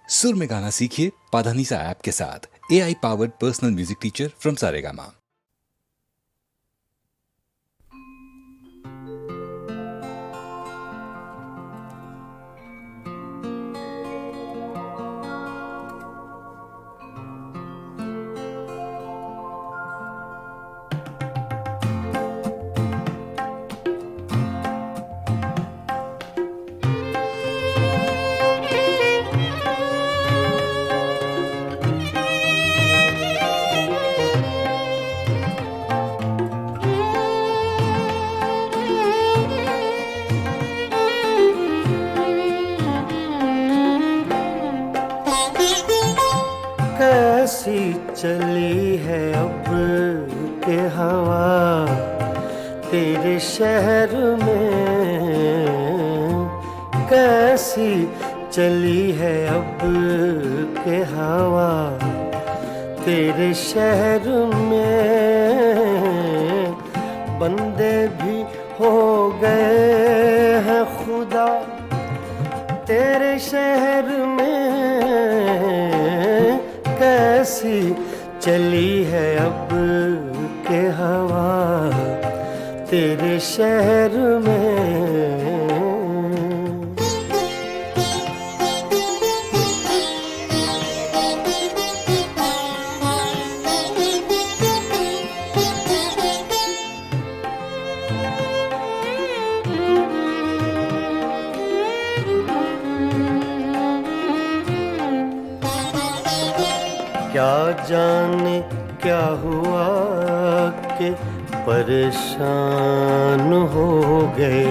सुर में गाना सीखिए पाधानीसा ऐप के साथ। AI powered personal music teacher from Saregama. कैसी चली है अब के हवा तेरे शहर में, कैसी चली है अब के हवा तेरे शहर में। बंदे भी हो गए हैं खुदा तेरे शहर में, कैसी चली है अब के हवा तेरे शहर में। क्या जाने क्या हुआ कि परेशान हो गए,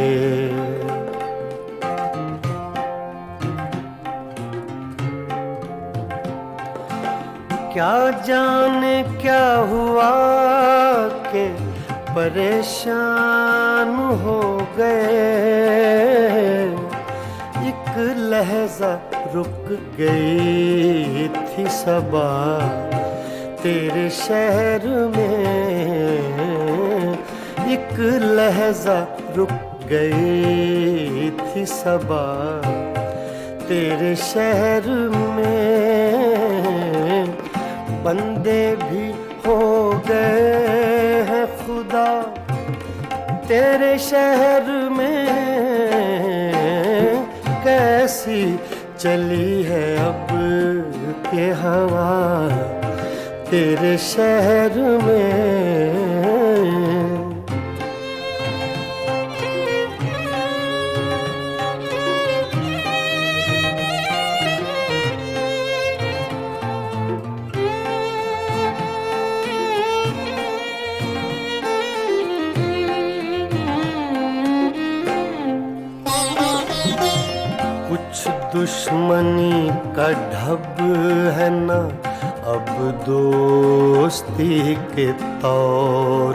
क्या जाने क्या हुआ कि परेशान हो गए। एक लहजा रुक गई थी सबा तेरे शहर में, एक लहजा रुक गई थी सबा तेरे शहर में। बंदे भी हो गए हैं खुदा तेरे शहर में, कैसी चली है अब के हवा तेरे शहर में। कुछ दुश्मनी का ढब है ना अब दोस्ती के तौर,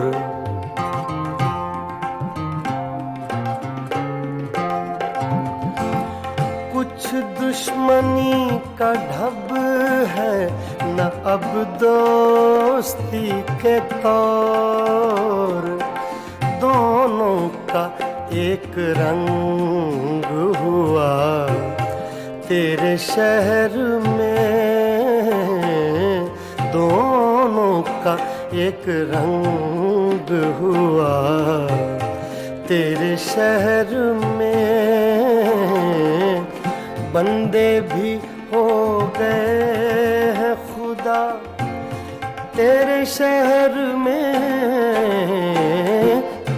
कुछ दुश्मनी का ढब है ना अब दोस्ती के तौर। दोनों का एक रंग हुआ तेरे शहर में, दोनों का एक रंग हुआ तेरे शहर में। बंदे भी हो गए हैं खुदा तेरे शहर में,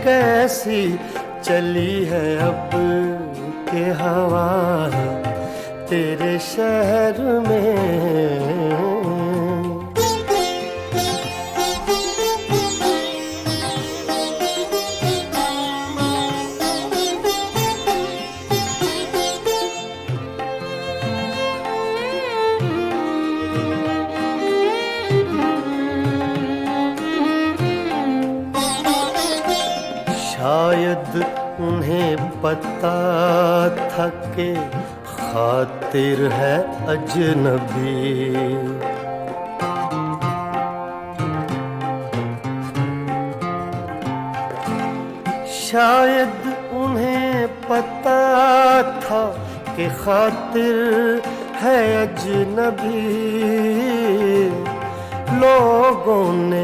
कैसी चली है अब के हवा तेरे शहर में। शायद उन्हें पता था कि खातिर है अजनबी, शायद उन्हें पता था कि खातिर है अजनबी, लोगों ने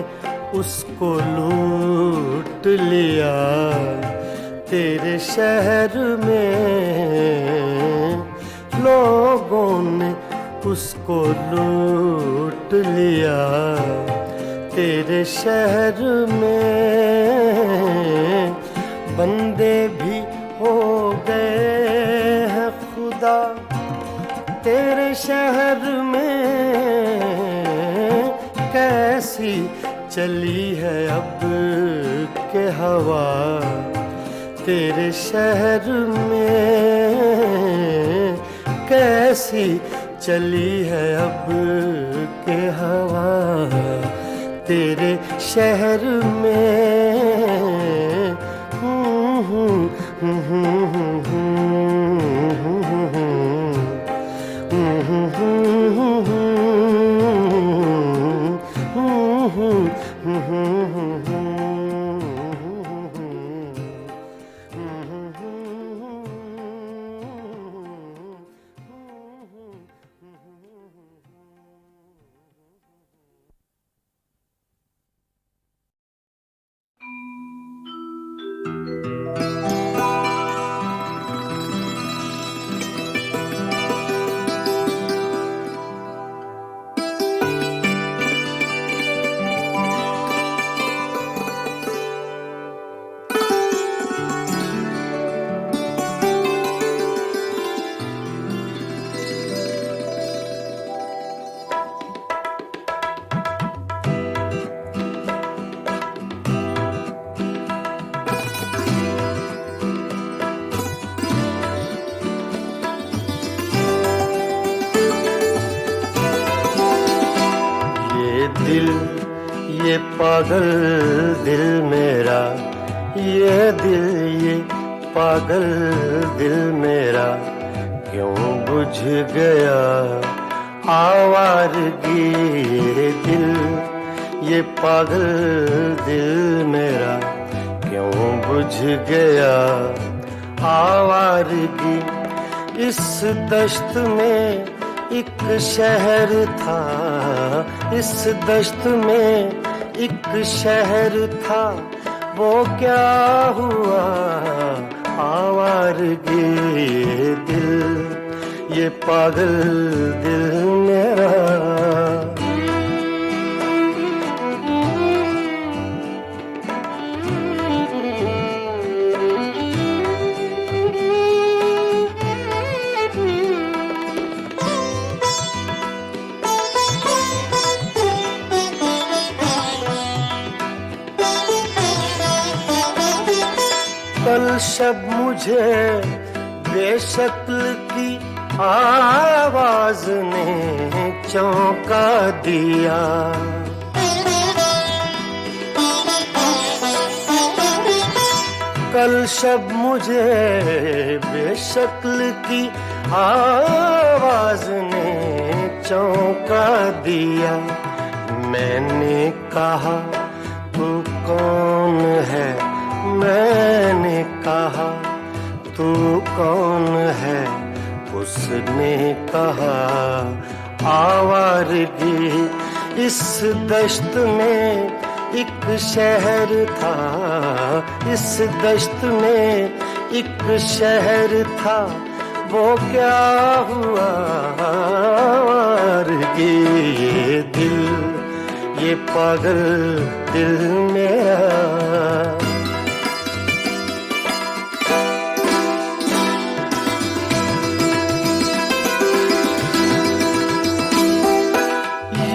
उसको लूट लिया तेरे शहर में, लोगों ने उसको लूट लिया तेरे शहर में। बंदे भी हो गए हैं खुदा तेरे शहर में, कैसी चली है अब के हवा तेरे शहर में, कैसी चली है अब के हवा तेरे शहर में। ये पागल दिल मेरा, ये दिल ये पागल दिल मेरा, क्यों बुझ गया आवारगी। ये दिल ये पागल दिल मेरा, क्यों बुझ गया आवारगी। इस दश्त में एक शहर था, इस दश्त में एक शहर था, वो क्या हुआ आवारगी। ये दिल ये पागल दिल मेरा। कल शब मुझे बेशक्ल की आवाज ने चौंका दिया। कल शब मुझे बेशक्ल की आवाज ने चौंका दिया। मैंने कहा तू कौन है, मैंने कहा तू कौन है, उसने कहा आवारगी। इस दश्त में एक शहर था, इस दश्त में एक शहर था, वो क्या हुआ आवारगी। ये दिल ये पागल दिल मेरा।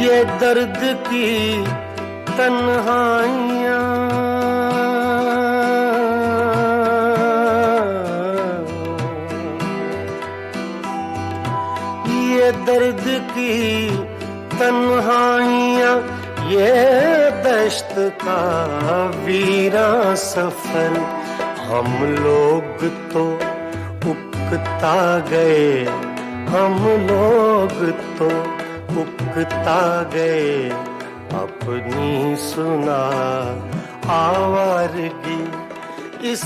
ये दर्द की तन्हाइयाँ, ये दर्द की तन्हाइयाँ, ये दश्त का वीरा सफर। हम लोग तो उकता गए, हम लोग तो उकता गए, अपनी सुना आवारगी। इस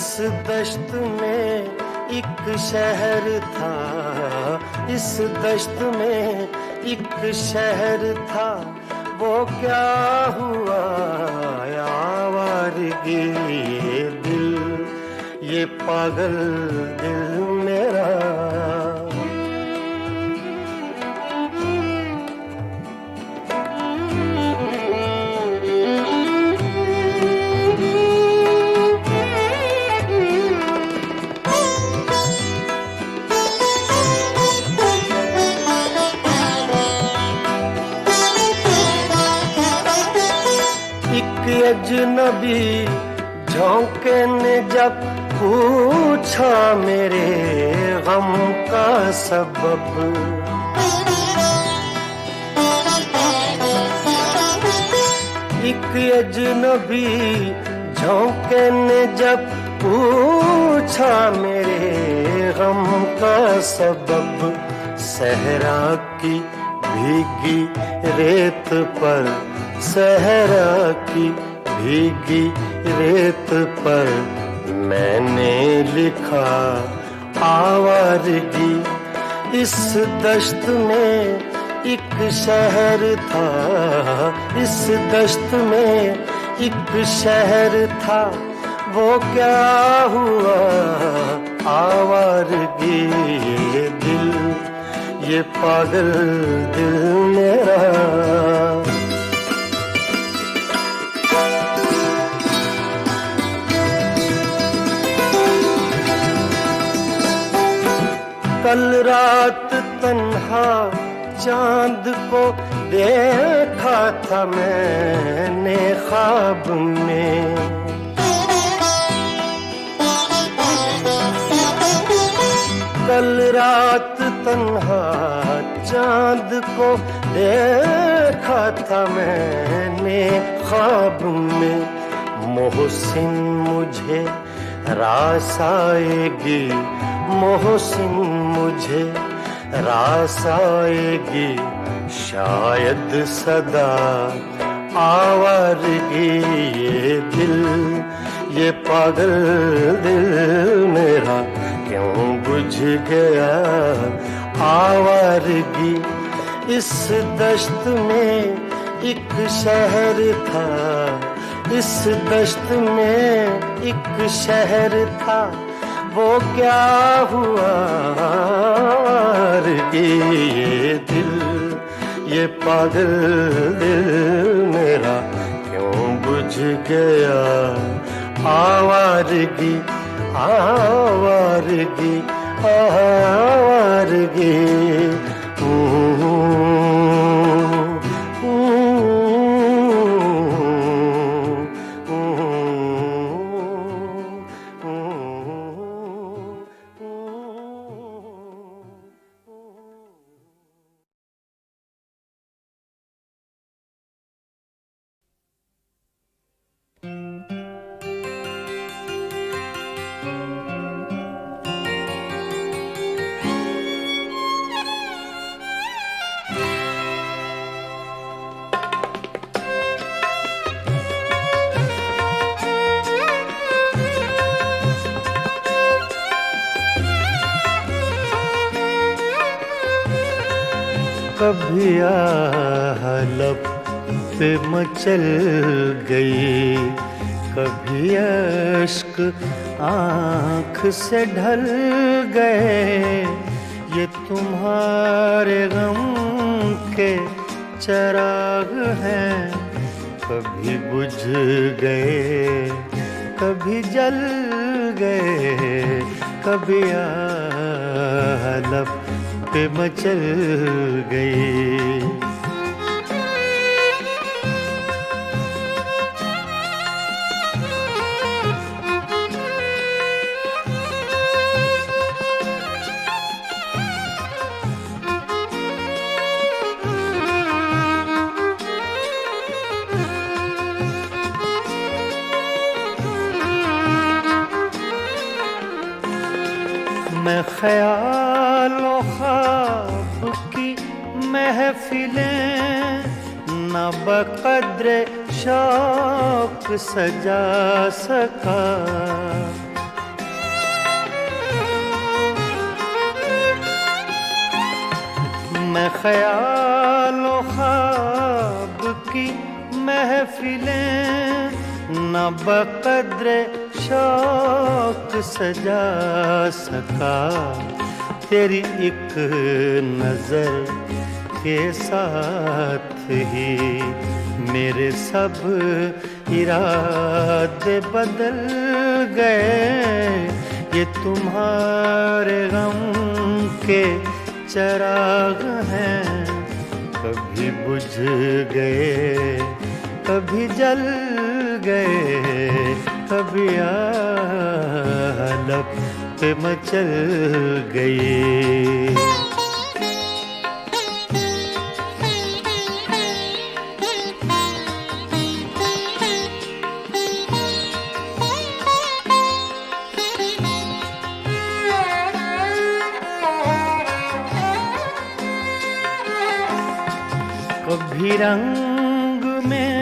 दश्त में एक शहर था, इस दश्त में एक शहर था, वो क्या हुआ आवारगी ये दिल, ये पागल दिल मेरा। अजनबी झोंके ने जब पूछा मेरे गम का सबब, एक अजनबी झोंके ने जब पूछा मेरे गम का सबब, सहरा की भीगी रेत पर, सहरा की भीगी रेत पर मैंने लिखा आवारगी। इस दश्त में एक शहर था, इस दश्त में एक शहर था, वो क्या हुआ आवारगी ये दिल, ये पागल दिल मेरा। कल रात तन्हा चांद को देखा था मैंने ख्वाब में, कल रात तन्हा चांद को देखा था मैंने ख्वाब में। मोहसिन मुझे रास आएगी, मोहसिन मुझे रास आएगी, शायद सदा आवारगी ये दिल, ये पागल दिल मेरा क्यों बुझ गया आवारगी। इस दश्त में एक शहर था, इस दश्त में एक शहर था, वो क्या हुआ ये दिल, ये पागल दिल मेरा क्यों बुझ गया आवारगी, आवारगी, आवारगी। कभी लब पे मचल गई, कभी अश्क आँख से ढल गए, ये तुम्हारे गम के चराग हैं, कभी बुझ गए कभी जल गए, कभी लब पे मचल गई। मैं ख्यालों ख्वाब की महफिलें न बक़द्र शौक सजा सका, मैं ख्याल ख्वाब की महफिलें न बक़द्र शौक सजा सका। तेरी एक नजर के साथ ही मेरे सब इरादे बदल गए। ये तुम्हारे गम के चिराग हैं, कभी बुझ गए कभी जल गए, कभी आलप पे मचल गए। कभी रंग में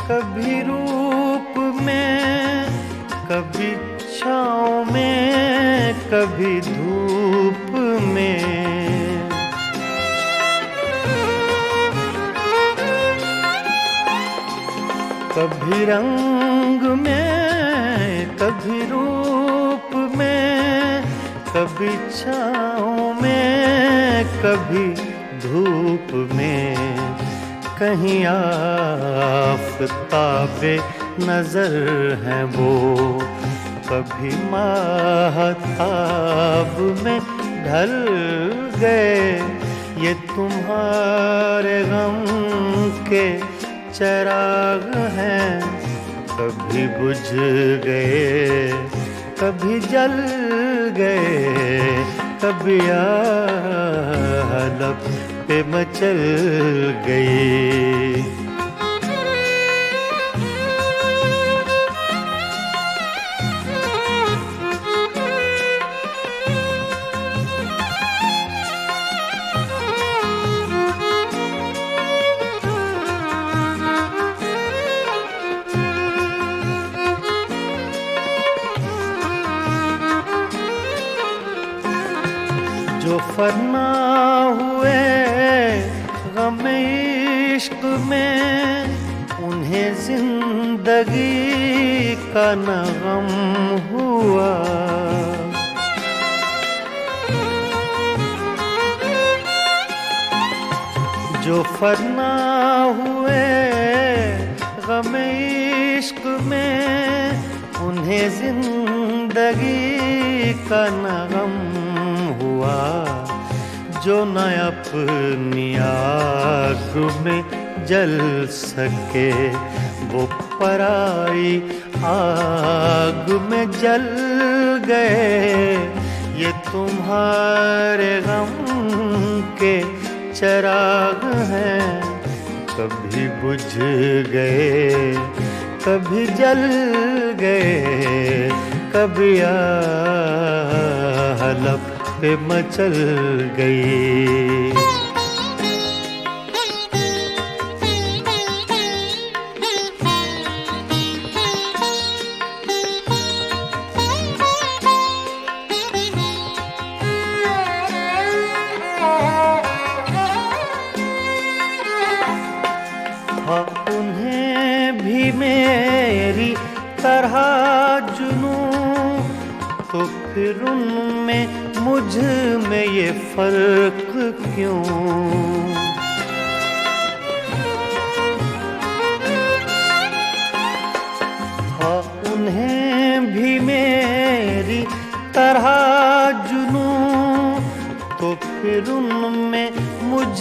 कभी रूप में, कभी छाँव में कभी धूप में। कभी रंग में कभी रूप में, कभी छाँव में कभी धूप में। कहीं आफ़ताबे नजर हैं वो, कभी माहताब में ढल गए। ये तुम्हारे गम के चिराग हैं, कभी बुझ गए कभी जल गए, कभी आलप पे मचल गए। जो फना हुए गम इश्क में, उन्हें जिंदगी का न गम हुआ। जो फना हुए गम इश्क में, उन्हें जिंदगी का न गम हुआ। जो न अपनी आग में जल सके, वो पराई आग में जल गए। ये तुम्हारे गम के चिराग हैं, कभी बुझ गए कभी जल गए, कभी आलप पे मचल गई। हाँ, उन्हें भी मेरी तरह जुनूं, तो फिर उनमें मुझ में ये फर्क क्यों। हाँ, उन्हें भी मेरी तरह जुनूं, तो फिर उनमें मुझ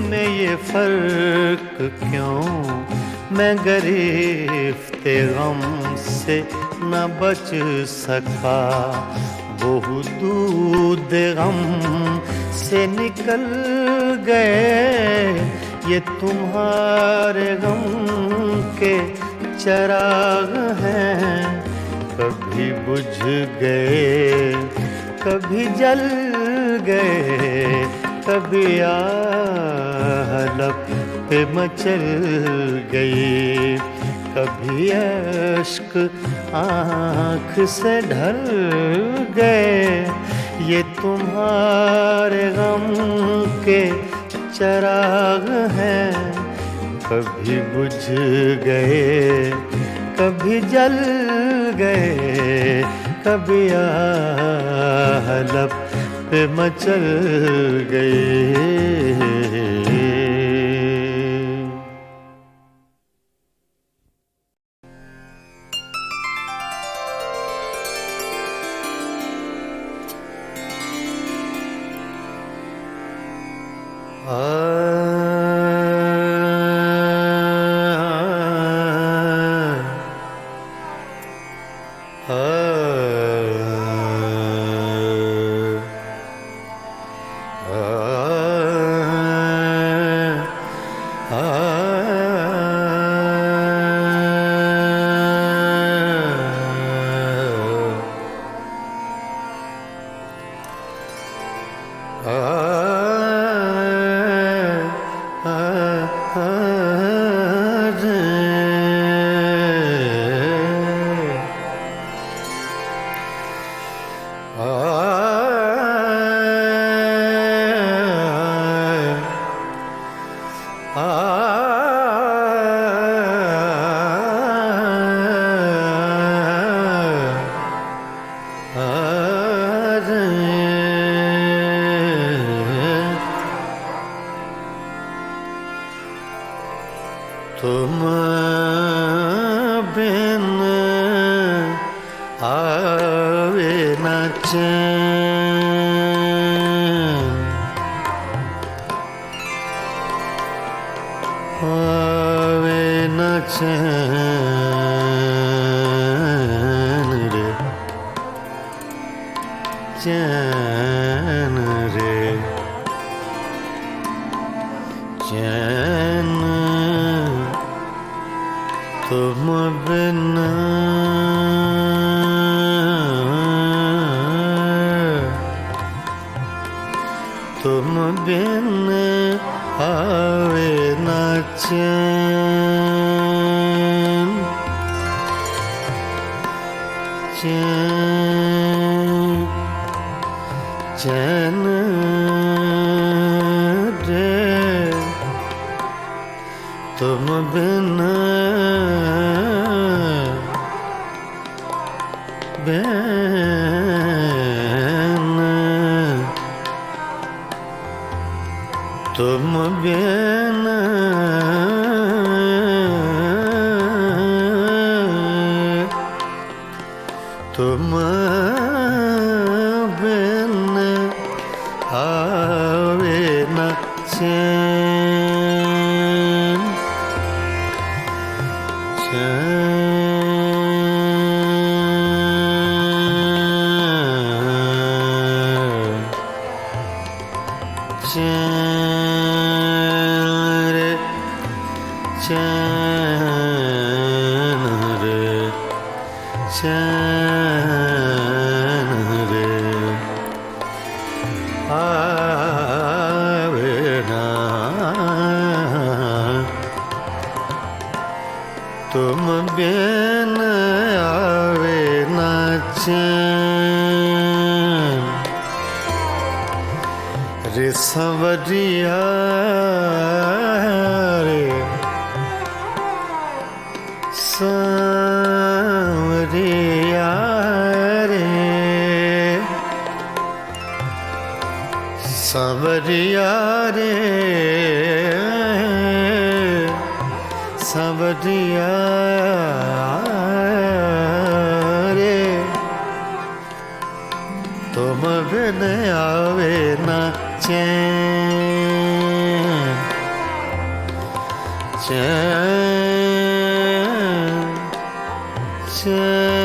में ये फर्क क्यों। मैं गिरफ्ते गम से न बच सका, वो दूध गम से निकल गए। ये तुम्हारे गम के चिराग हैं, कभी बुझ गए कभी जल गए, कभी आलप पे मचल गई, कभी अश्क आँख से ढल गए। ये तुम्हारे गम के चराग हैं, कभी बुझ गए कभी जल गए, कभी आह लब पे मचल गए। तुम बिन आवे न चैन, आवे न चैन रे, चैन रे, चैन तुम बिन आवे न चैन, चैन चैन रे, तुम बिन तुम बिन तुम बिन आवे न चैन, चैन रे, चैन रे, चैन रे, आवे ना तुम बिन आवे न चैन रे, संवरिया रे, सांवरिया रे, सांवरिया रे, सांवरिया रे, तुम बिन आवे न चैन, चैन चैन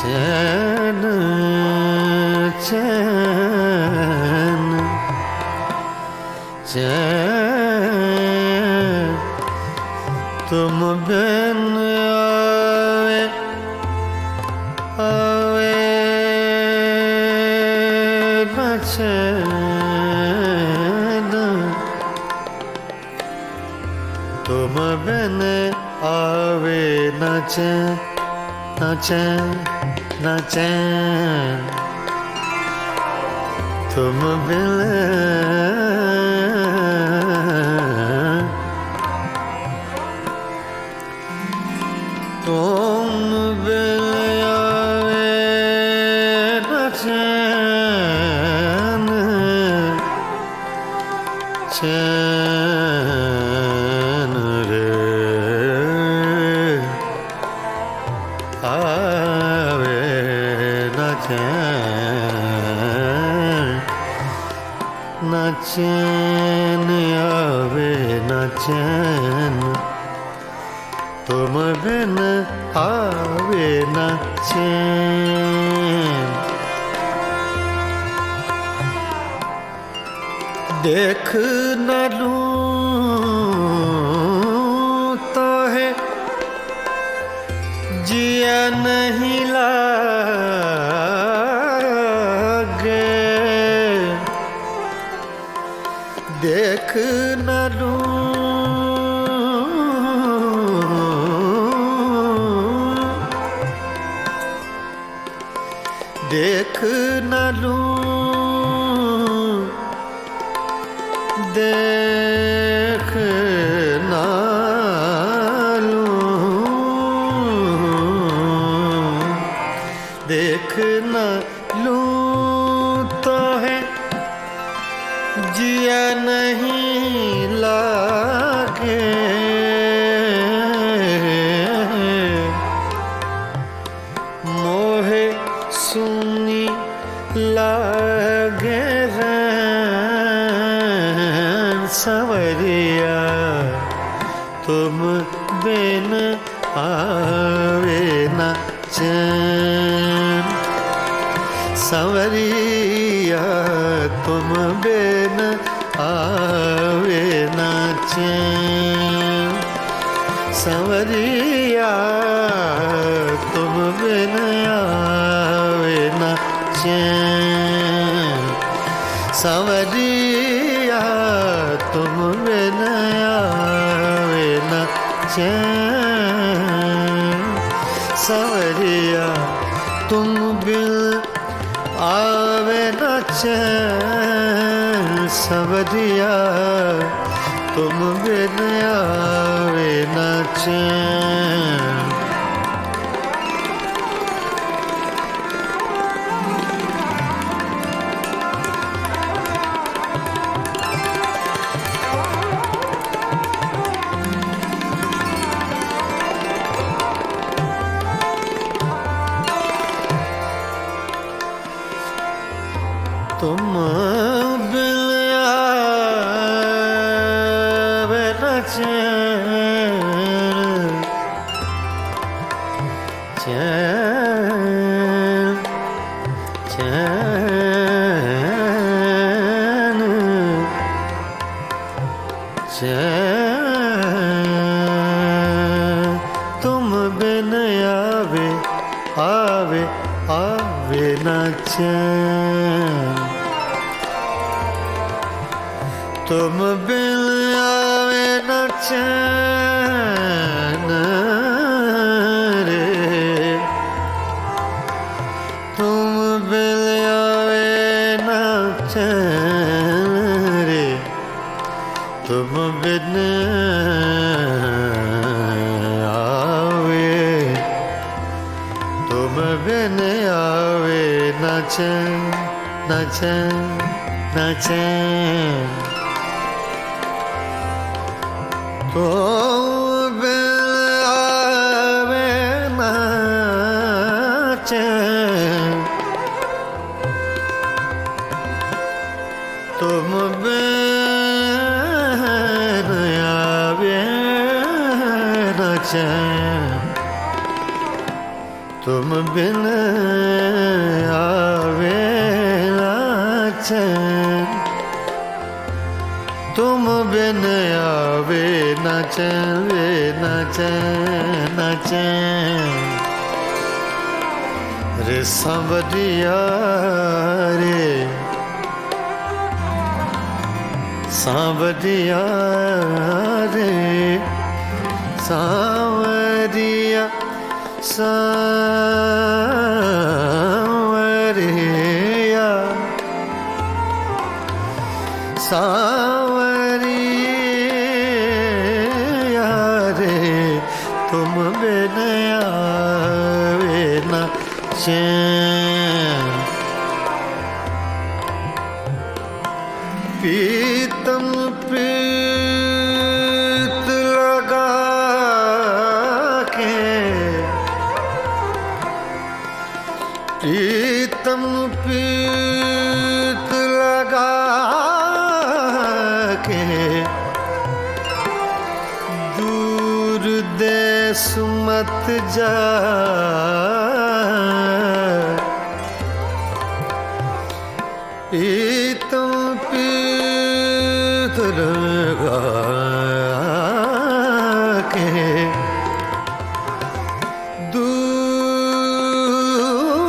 चैन चैन चैन तुम बिन आवे आवे न चैन, तुम बिन आवे न चैन, न चैन, न चैन, तुम बिन तुम बिन आवे न चैन चैन रे आवे न चैन न चैन आवे न चैन तुम बिन आवे न चैन देख न लूं तो है जिया नहीं लागे देख न लूं देख न लूं देख न लूं देख न लूं तो है जिया नहीं लागे मोहे सुनी लागे सवरिया तुम बिन आवे न चैन सवरिया तुम बिन आवे न चैन सवरिया तुम बिन आवे न चैन सवरिया तुम बिन आवे न चैन सवरिया तुम बिन आवे न चैन सवरिया तुम बिन आवे न चैन तुम बिन आवे न चैन चैन चैन चैन तुम बिन आवे आवे आवे न चैन तुम बिन आवे न चैन रे तुम बिन आवे न चैन रे तुम बिन आवे तुम बिन आवे न चैन न चैन न चैन तुम बिन आवे न चैन तुम बिन आवे न चैन तुम बिन आवे न चैन तुम बिन आवे न चैन न चैन न चैन रे सांवरिया रे सांवरिया रे सांवरिया सांवरिया सांवरिया रे तुम बिन आवे न चैन पीतम प्रीत लगा के प्रीतम प्रीत लगा के दूर देश मत जा प्रीतम प्रीत लगा के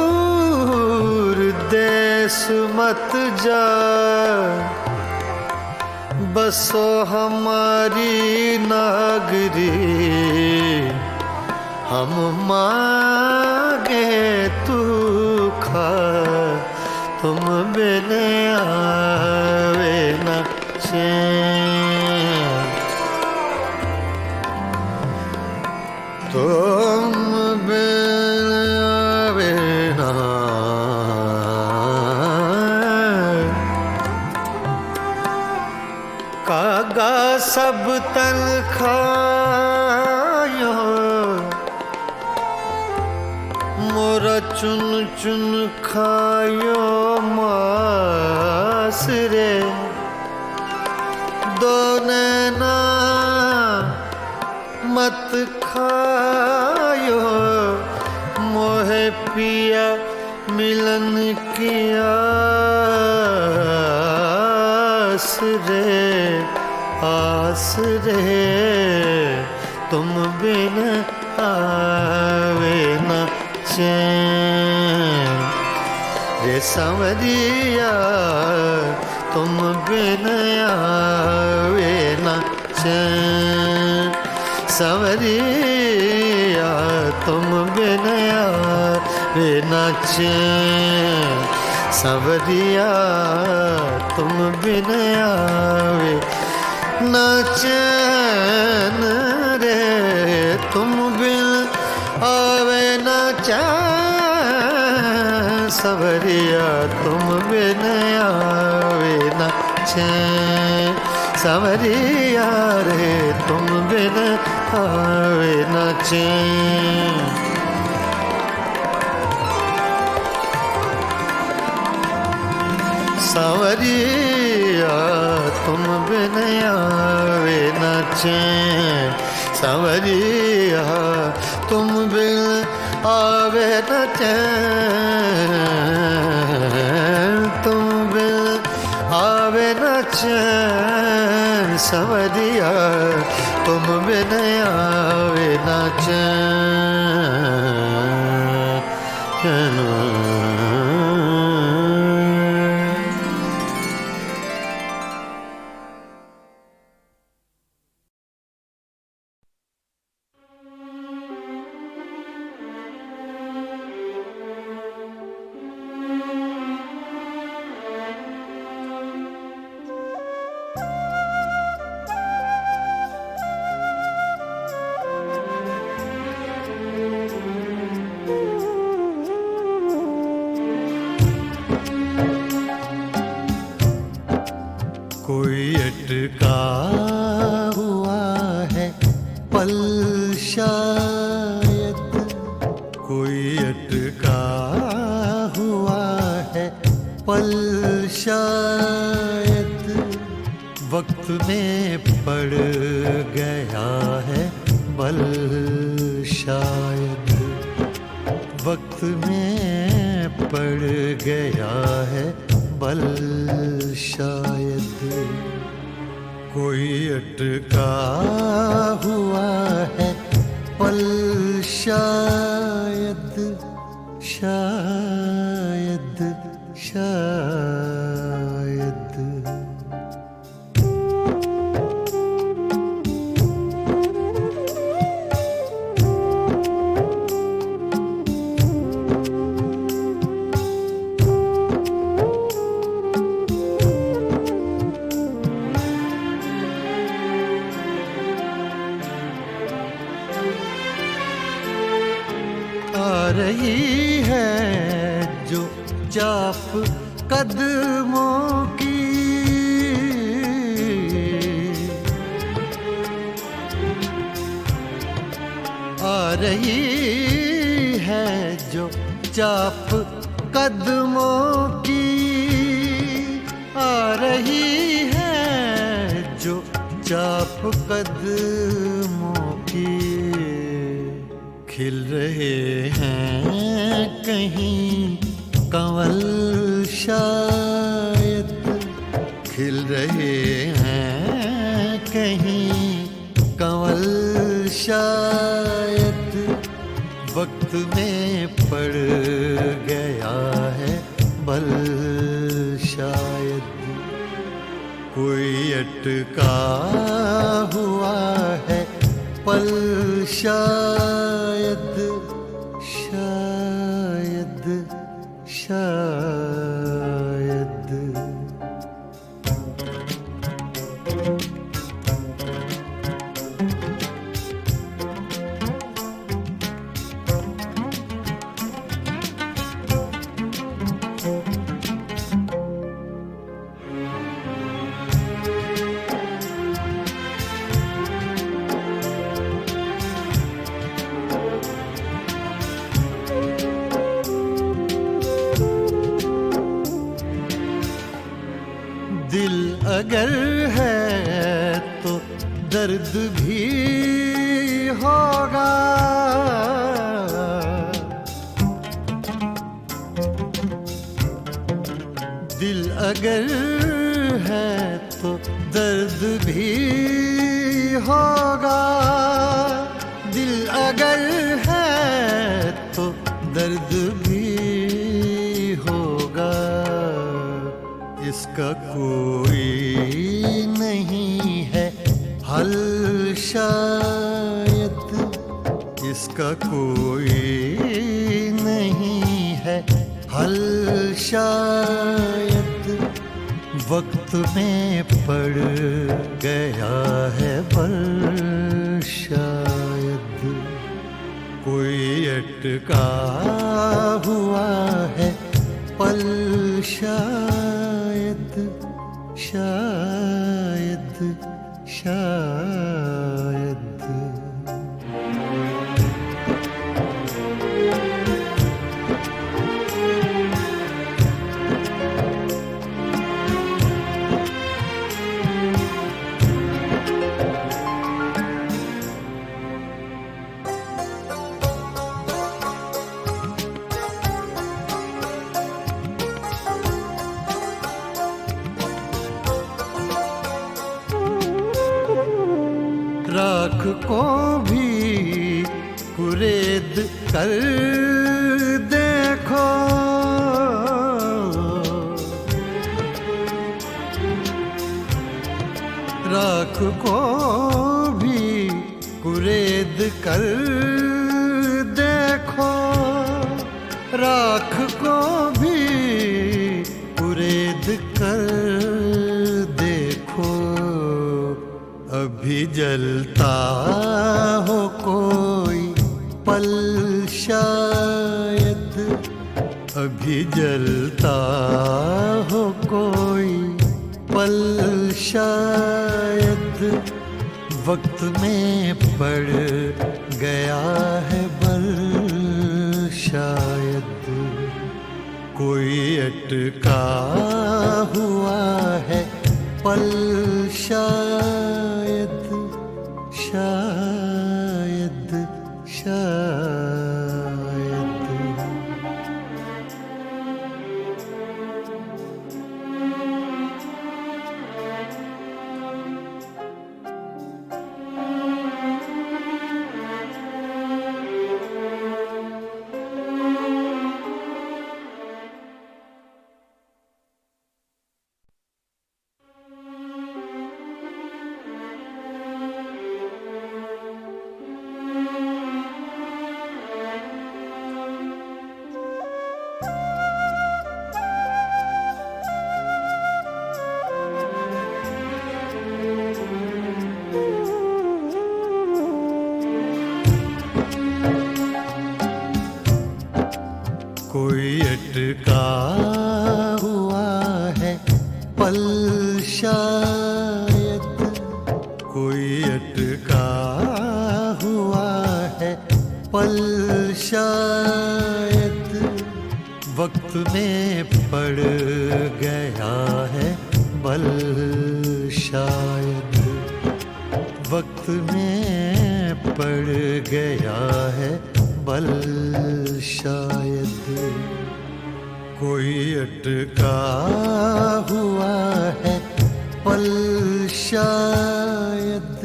दूर देश मत जा बसो हमारी नागरी हम मांगे तू खा तुम बिन आवे न चैन तुम बिन आवे न कागा सब तन खायो मोरा चुन चुन खायो मास रे दो नैना मत खायो मोहे पिया मिलन की आस रे तुम बिन आवे न चैन रे सांवरिया तुम बिन आवे न चैन सांवरिया तुम बिन आवे न चैन सांवरिया तुम बिन आवे न चैन रे तुम बिन आवे न चैन सांवरिया तुम बिन आवे न चैन सांवरिया रे तुम बिन आवे न चैन सांवरिया तुम बिन आवे न चैन सांवरिया तुम बिन आवे न चैन तुम बिन आवे न चैन सांवरिया तुम बिन आवे न चैन कोई अटका हुआ है पल शायद कोई अटका हुआ है पल शायद वक्त में पड़ गया है बल शायद वक्त में पड़ गया है बल शायद कोई अटका हुआ है पल शायद शायद शायद कदमों की आ रही है जो चाप कदमों की आ रही है जो चाप कदमों की खिल रहे हैं कहीं कंवल शायद खिल रहे हैं कहीं कंवल शायद वक्त में पड़ गया है बल शायद कोई अटका हुआ है पल शायद शायद शायद दिल अगर है तो दर्द भी होगा दिल अगर है तो दर्द भी होगा दिल अगर है तो दर्द भी होगा इसका कोई नहीं है हल शायद इसका कोई नहीं है हल शायद वक्त में पड़ गया है बल शायद कोई अटका हुआ है पल शायद शायद शायद राख को भी कुरेद कर देखो राख को भी कुरेद कर देखो राख को भी कुरेद कर देखो अभी जलता हो कोई पल शायद अभी जलता हो कोई पल शायद वक्त में पड़ गया है बल शायद कोई अटका हुआ है पल शायद शायद शायद पल शायद कोई अटका हुआ है, पल शायद वक्त में पड़ गया है, बल शायद वक्त में पड़ गया है, बल शायद कोई अटका हुआ है, पल शायद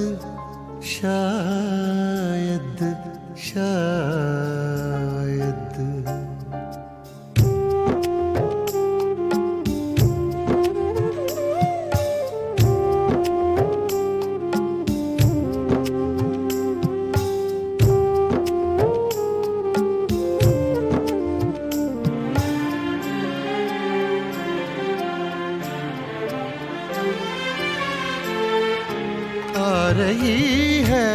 शायद शायद। आ रही है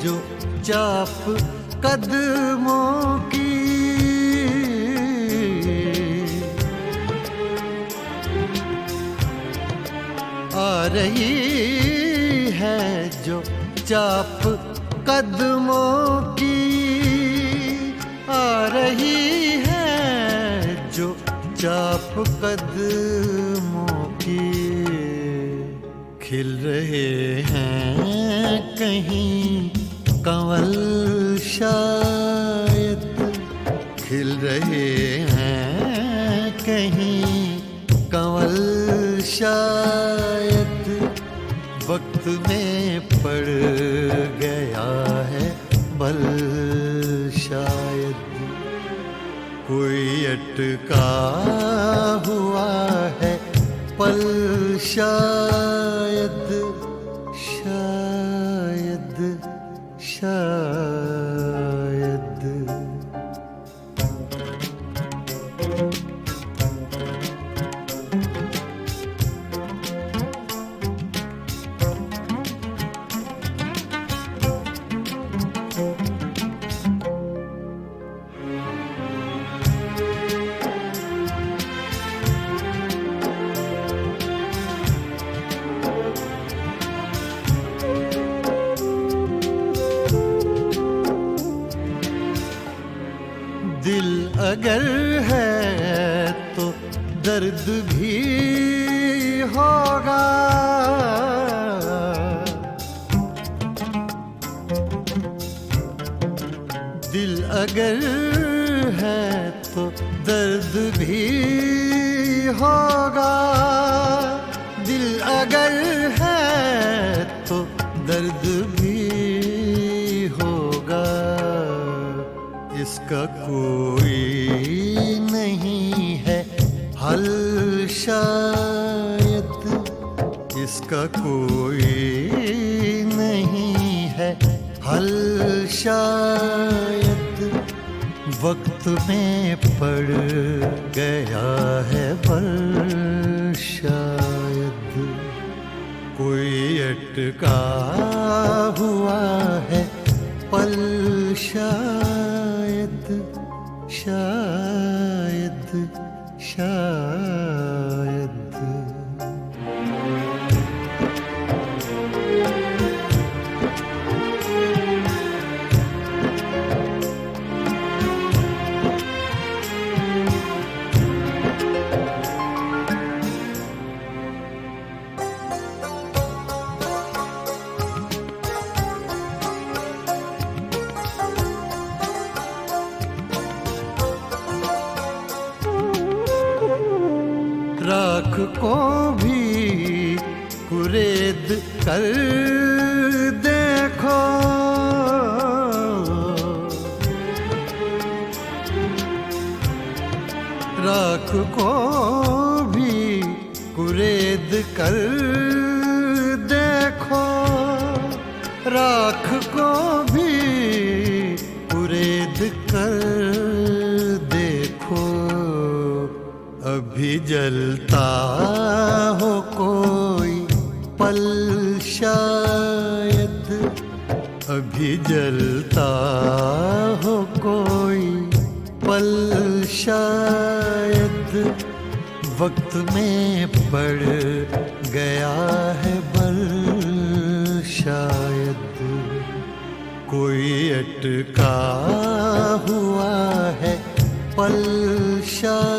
जो चाप कदमों की, आ रही है जो चाप कदमों की, आ रही है जो चाप कदमों की। खिल रहे हैं कहीं कंवल शायद, खिल रहे हैं कहीं कंवल शायद वक्त में पड़ गया है, बल शायद कोई अटका हुआ है, पल शायद शायद शायद। दिल अगर है तो दर्द भी होगा, दिल अगर है तो दर्द भी होगा, दिल अगर है तो दर्द भी होगा। इसका कोई नहीं है हल शायद, इसका कोई नहीं है हल शायद वक्त में पड़ गया है, बल शायद कोई अटका हुआ है, पल शायद शायद शायद। राख को भी कुरेद कर देखो, राख को भी कुरेद कर देखो, राख को भी कुरेद कर देखो। अभी जलता हो कोई पल शायद, अभी जलता हो कोई पल शायद वक्त में पड़ गया है बल, शायद कोई अटका हुआ है पल, शायद